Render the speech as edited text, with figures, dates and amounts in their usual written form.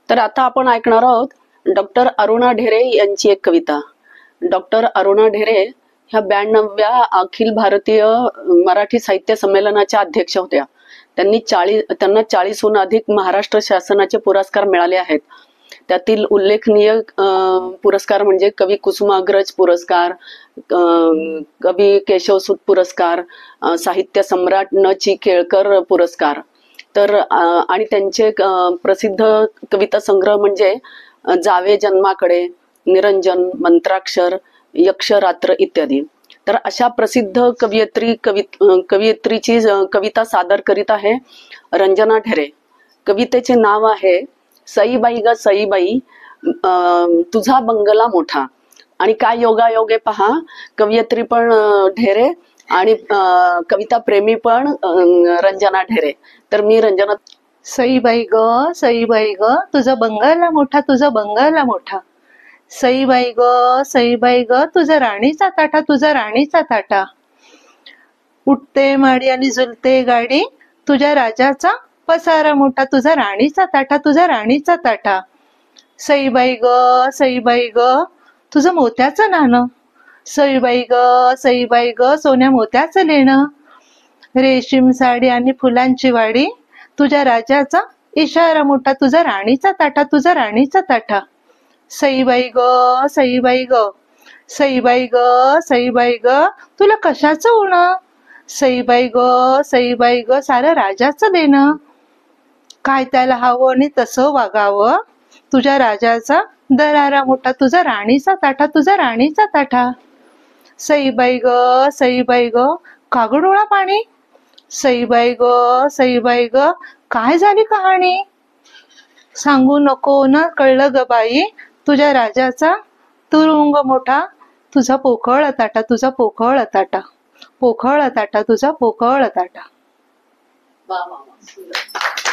तर आता आपण ऐकणार आहोत डॉक्टर अरुणा ढेरे यांची एक कविता. डॉक्टर अरुणा ढेरे ह्या 92व्या अखिल भारतीय मराठी साहित्य संमेलनाच्या अध्यक्ष होत्या. त्यांना 40हून अधिक महाराष्ट्र शासनाचे पुरस्कार मिळाले आहेत. त्यातील उल्लेखनीय पुरस्कार म्हणजे कवी कुसुमाग्रज पुरस्कार, कवी केशवसूत पुरस्कार, साहित्य सम्राट न. चि. केळकर पुरस्कार. तर आणि त्यांचे प्रसिद्ध कविता संग्रह म्हणजे जावे जन्माकडे, निरंजन, मंत्राक्षर, यक्षरात्र इत्यादी. तर अशा प्रसिद्ध कवयित्रीची कविता सादर करीत आहे रंजना ढेरे. कवितेचे नाव आहे सईबाई ग सईबाई, तुझा बंगला मोठा. आणि काय योगायोगे पहा, कवयित्री पण ढेरे आणि कविता प्रेमी पण रंजना ढेरे. तर मी रंजना. सईबाई ग तुझा बंगला मोठा, तुझा बंगला मोठा. सईबाई ग तुझा राणीचा ताटा, तुझा राणीचा ताटा. उठते माडी आणि झुलते गाडी, तुझ्या राजाचा पसारा मोठा, तुझा राणीचा ताटा, तुझा राणीचा ताटा. सईबाई ग तुझं मोत्याचं नाणं. सईबाई ग सोन्या मोत्याचं लेणं. रेशीम साडी आणि फुलांची वाडी, तुझ्या राजाचा इशारा मोठा, तुझा राणीचा ताटा, तुझा राणीचा ताटा. सईबाई ग तुला कशाचं उण. सईबाई ग सारं राजाचं देणं. काय त्याला हवं आणि तसं वागावं, तुझ्या राजाचा दरारा मोठा, तुझा राणीचा ताटा, तुझा राणीचा ताटा. सईबाई ग कागडोळा पाणी. सईबाई ग काय झाली कहाणी. सांगू नको न कळलं ग बाई, तुझ्या राजाचा तुरुंग मोठा, तुझा पोकळ ताटा, तुझा पोकळ ताटा. पोकळ ताटा, तुझा पोकळ ताटा. वा वा वा.